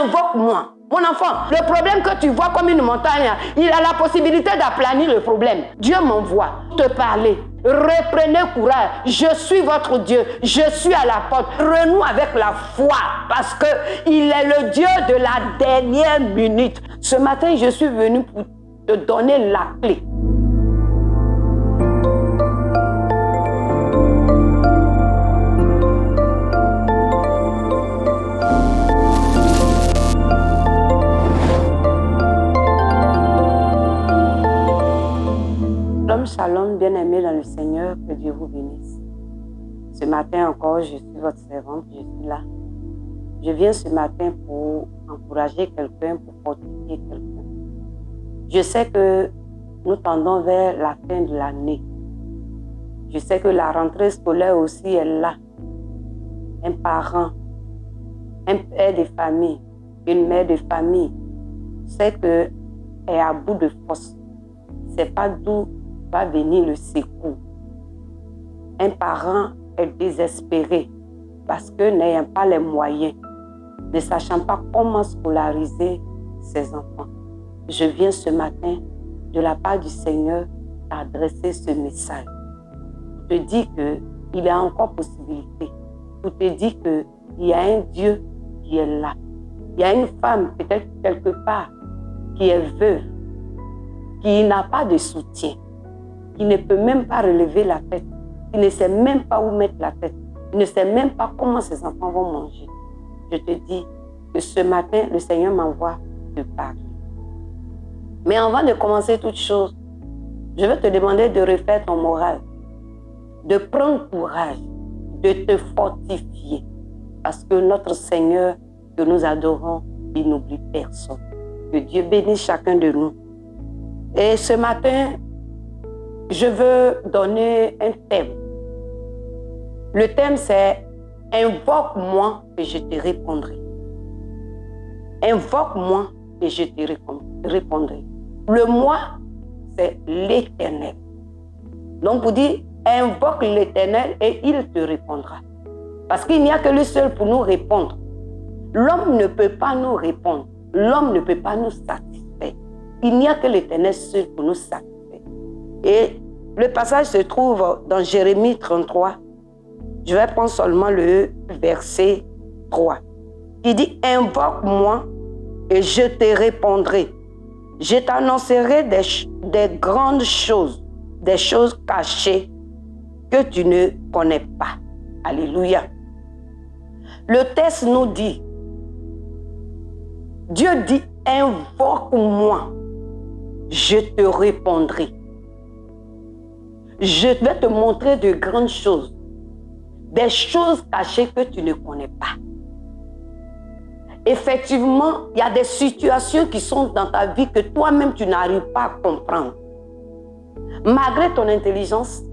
invoque-moi. Mon enfant, le problème que tu vois comme une montagne, il a la possibilité d'aplanir le problème. Dieu m'envoie te parler. Reprenez courage. Je suis votre Dieu. Je suis à la porte. Renoue avec la foi parce qu'il est le Dieu de la dernière minute. Ce matin, je suis venu pour te donner la clé. Shalom, bien-aimés dans le Seigneur, que Dieu vous bénisse. Ce matin encore, je suis votre servante, je suis là. Je viens ce matin pour encourager quelqu'un, pour fortifier quelqu'un. Je sais que nous tendons vers la fin de l'année. Je sais que la rentrée scolaire aussi est là. Un parent, un père de famille, une mère de famille sait qu'elle est à bout de force. C'est pas d'où va venir le secours. Un parent est désespéré parce que n'ayant pas les moyens, ne sachant pas comment scolariser ses enfants. Je viens ce matin de la part du Seigneur t'adresser ce message. Pour te dire qu'il y a encore possibilité. Pour te dire qu'il y a un Dieu qui est là. Il y a une femme peut-être quelque part qui est veuve, qui n'a pas de soutien, qui ne peut même pas relever la tête, qui ne sait même pas où mettre la tête, qui ne sait même pas comment ses enfants vont manger. Je te dis que ce matin, le Seigneur m'envoie te parler. Mais avant de commencer toute chose, je vais te demander de refaire ton moral, de prendre courage, de te fortifier, parce que notre Seigneur que nous adorons, il n'oublie personne. Que Dieu bénisse chacun de nous. Et ce matin, je veux donner un thème. Le thème, c'est « Invoque-moi et je te répondrai ». Invoque-moi et je te répondrai. Le moi, c'est l'Éternel. Donc, vous dites « Invoque l'Éternel et il te répondra ». Parce qu'il n'y a que lui seul pour nous répondre. L'homme ne peut pas nous répondre. L'homme ne peut pas nous satisfaire. Il n'y a que l'Éternel seul pour nous satisfaire. Et le passage se trouve dans Jérémie 33. Je vais prendre seulement le verset 3. Qui dit « Invoque-moi et je te répondrai. Je t'annoncerai des grandes choses, des choses cachées que tu ne connais pas. » Alléluia. Le texte nous dit, Dieu dit « Invoque-moi, je te répondrai. » Je vais te montrer de grandes choses, des choses cachées que tu ne connais pas. Effectivement, il y a des situations qui sont dans ta vie que toi-même tu n'arrives pas à comprendre. Malgré ton intelligence,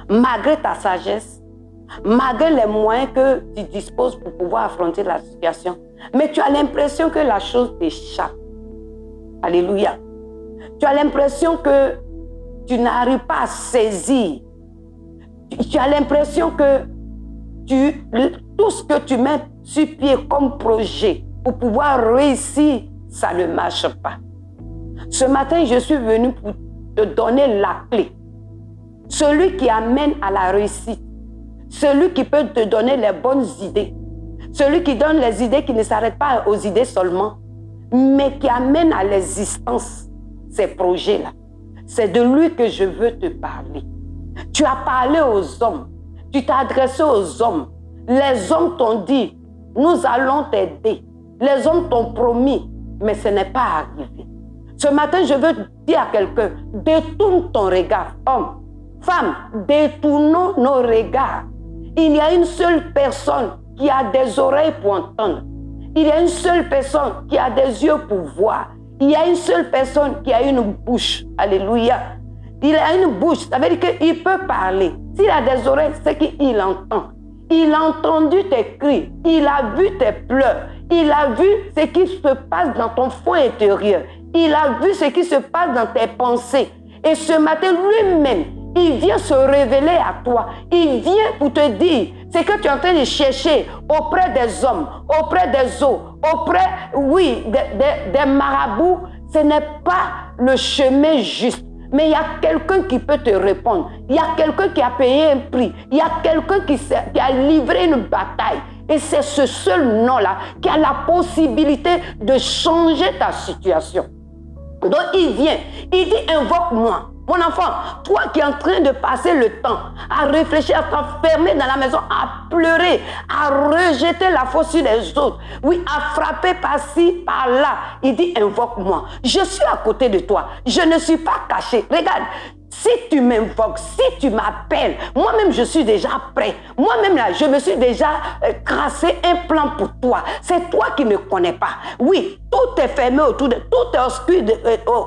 malgré ta sagesse, malgré les moyens que tu disposes pour pouvoir affronter la situation, mais tu as l'impression que la chose t'échappe. Alléluia. Tu as l'impression que tu n'arrives pas à saisir. Tu as l'impression que tout ce que tu mets sur pied comme projet pour pouvoir réussir, ça ne marche pas. Ce matin, je suis venu pour te donner la clé. Celui qui amène à la réussite. Celui qui peut te donner les bonnes idées. Celui qui donne les idées qui ne s'arrêtent pas aux idées seulement, mais qui amène à l'existence ces projets-là. C'est de lui que je veux te parler. Tu as parlé aux hommes. Tu t'es adressé aux hommes. Les hommes t'ont dit, nous allons t'aider. Les hommes t'ont promis, mais ce n'est pas arrivé. Ce matin, je veux dire à quelqu'un, détourne ton regard. Homme, femme, détournons nos regards. Il y a une seule personne qui a des oreilles pour entendre. Il y a une seule personne qui a des yeux pour voir. Il y a une seule personne qui a une bouche. Alléluia. Il a une bouche, ça veut dire qu'il peut parler. S'il a des oreilles, c'est qu'il entend. Il a entendu tes cris. Il a vu tes pleurs. Il a vu ce qui se passe dans ton fond intérieur. Il a vu ce qui se passe dans tes pensées. Et ce matin, lui-même, Il vient se révéler à toi. Il vient pour te dire ce que tu es en train de chercher auprès des hommes, auprès des eaux, auprès, oui, des marabouts. Ce n'est pas le chemin juste. Mais il y a quelqu'un qui peut te répondre. Il y a quelqu'un qui a payé un prix. Il y a quelqu'un qui a livré une bataille. Et c'est ce seul nom-là qui a la possibilité de changer ta situation. Donc il vient, il dit invoque-moi. Mon enfant, toi qui es en train de passer le temps à réfléchir, à t'enfermer dans la maison, à pleurer, à rejeter la faute sur les autres, oui, à frapper par-ci, par-là, il dit invoque-moi. Je suis à côté de toi, je ne suis pas caché. Regarde, si tu m'invoques, si tu m'appelles, moi-même je suis déjà prêt. Moi-même là, je me suis déjà tracé un plan pour toi. C'est toi qui ne connais pas. Oui, tout est fermé autour de toi, tout est obscur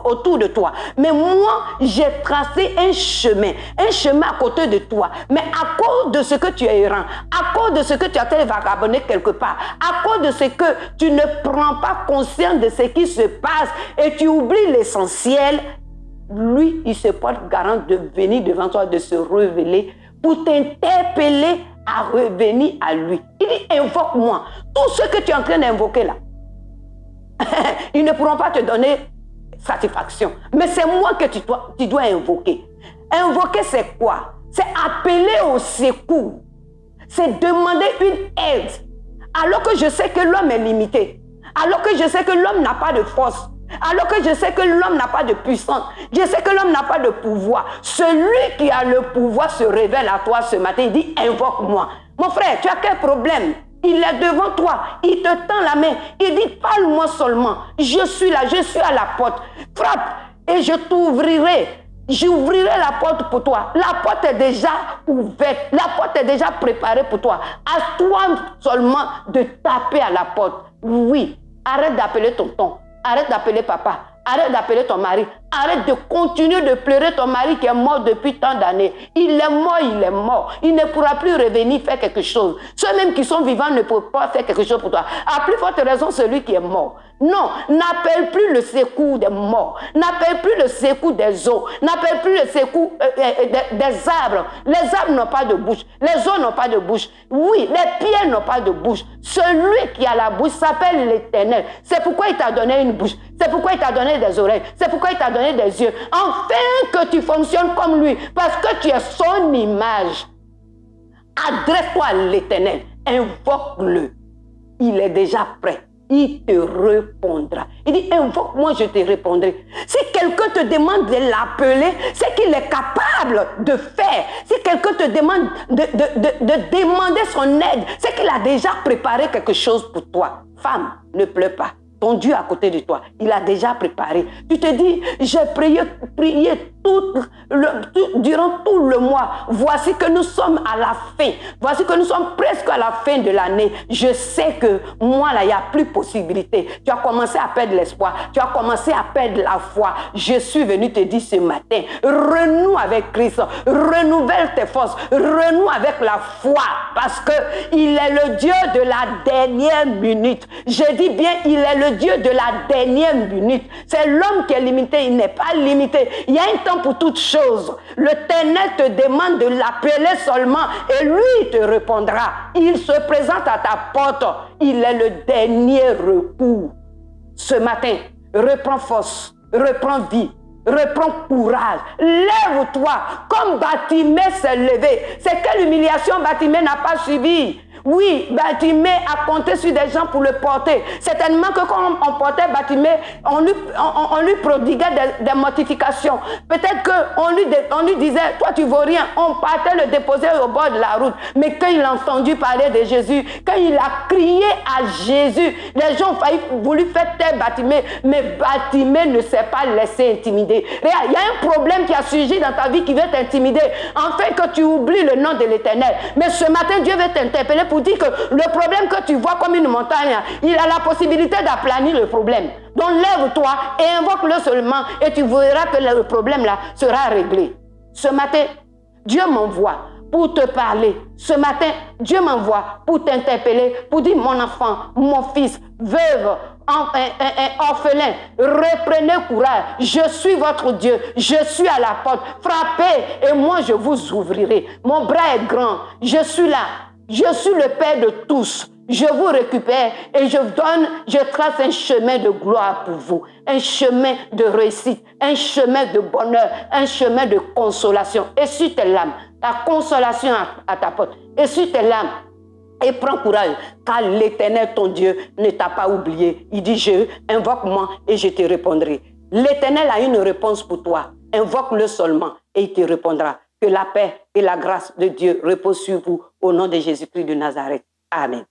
autour de toi. Mais moi, j'ai tracé un chemin à côté de toi. Mais à cause de ce que tu es errant, à cause de ce que tu as été vagabondé quelque part, à cause de ce que tu ne prends pas conscience de ce qui se passe et tu oublies l'essentiel, lui, il se porte garant de venir devant toi, de se révéler pour t'interpeller à revenir à lui. Il dit, invoque-moi. Tout ce que tu es en train d'invoquer là, ils ne pourront pas te donner satisfaction. Mais c'est moi que tu dois invoquer. Invoquer, c'est quoi? C'est appeler au secours. C'est demander une aide. Alors que je sais que l'homme est limité. Alors que je sais que l'homme n'a pas de force. Alors que je sais que l'homme n'a pas de puissance, je sais que l'homme n'a pas de pouvoir. Celui qui a le pouvoir se révèle à toi ce matin. Il dit, invoque-moi. Mon frère, tu as quel problème? Il est devant toi, il te tend la main. Il dit, parle-moi seulement. Je suis là, je suis à la porte. Frappe et je t'ouvrirai. J'ouvrirai la porte pour toi. La porte est déjà ouverte. La porte est déjà préparée pour toi. À toi seulement de taper à la porte. Oui, arrête d'appeler tonton. Arrête d'appeler papa, arrête d'appeler ton mari, arrête de continuer de pleurer ton mari qui est mort depuis tant d'années. Il est mort, il est mort. Il ne pourra plus revenir faire quelque chose. Ceux-mêmes qui sont vivants ne peuvent pas faire quelque chose pour toi. À plus forte raison, celui qui est mort. Non, n'appelle plus le secours des morts. N'appelle plus le secours des eaux. N'appelle plus le secours des arbres. Les arbres n'ont pas de bouche. Les eaux n'ont pas de bouche. Oui, les pierres n'ont pas de bouche. Celui qui a la bouche s'appelle l'Éternel. C'est pourquoi il t'a donné une bouche. C'est pourquoi il t'a donné des oreilles. C'est pourquoi il t'a donné des yeux. Afin que tu fonctionnes comme lui. Parce que tu es son image. Adresse-toi à l'Éternel. Invoque-le. Il est déjà prêt. Il te répondra. Il dit, invoque-moi, je te répondrai. Si quelqu'un te demande de l'appeler, c'est qu'il est capable de faire. Si quelqu'un te demande de demander son aide, c'est qu'il a déjà préparé quelque chose pour toi. Femme, ne pleure pas. Ton Dieu à côté de toi, il a déjà préparé. Tu te dis, j'ai prié durant tout le mois. Voici que nous sommes à la fin. Voici que nous sommes presque à la fin de l'année. Je sais que moi, là, il n'y a plus possibilité. Tu as commencé à perdre l'espoir. Tu as commencé à perdre la foi. Je suis venu te dire ce matin, renoue avec Christ. Renouvelle tes forces. Renoue avec la foi. Parce qu'il est le Dieu de la dernière minute. Je dis bien, il est le Dieu de la dernière minute. C'est l'homme qui est limité. Il n'est pas limité. Il y a un temps pour toutes choses. L'Éternel te demande de l'appeler seulement et lui te répondra. Il se présente à ta porte. Il est le dernier recours. Ce matin, reprends force, reprends vie, reprends courage. Lève-toi comme Bartimée s'est levé. C'est quelle humiliation Bartimée n'a pas suivi? Oui, Bartimée a compté sur des gens pour le porter. Certainement que quand on portait Bartimée, on lui prodiguait des mortifications. Peut-être qu'on lui disait, toi tu vaux rien. On partait le déposer au bord de la route. Mais quand il a entendu parler de Jésus, quand il a crié à Jésus, les gens ont voulu faire taire Bartimée. Mais Bartimée ne s'est pas laissé intimider. Regarde, il y a un problème qui a surgi dans ta vie qui veut t'intimider, afin que tu oublies le nom de l'Éternel. Mais ce matin, Dieu veut t'interpeller pour dire que le problème que tu vois comme une montagne, il a la possibilité d'aplanir le problème. Donc lève-toi et invoque-le seulement et tu verras que le problème là sera réglé. Ce matin, Dieu m'envoie pour te parler. Ce matin, Dieu m'envoie pour t'interpeller, pour dire mon enfant, mon fils, veuve, orphelin, reprenez courage. Je suis votre Dieu. Je suis à la porte. Frappez et moi je vous ouvrirai. Mon bras est grand. Je suis là. Je suis le Père de tous. Je vous récupère et je trace un chemin de gloire pour vous, un chemin de réussite, un chemin de bonheur, un chemin de consolation. Essuie tes larmes, ta consolation à ta porte. Essuie tes larmes et prends courage, car l'Éternel, ton Dieu, ne t'a pas oublié. Il dit, invoque-moi et je te répondrai. L'Éternel a une réponse pour toi. Invoque-le seulement et il te répondra. Que la paix et la grâce de Dieu reposent sur vous au nom de Jésus-Christ de Nazareth. Amen.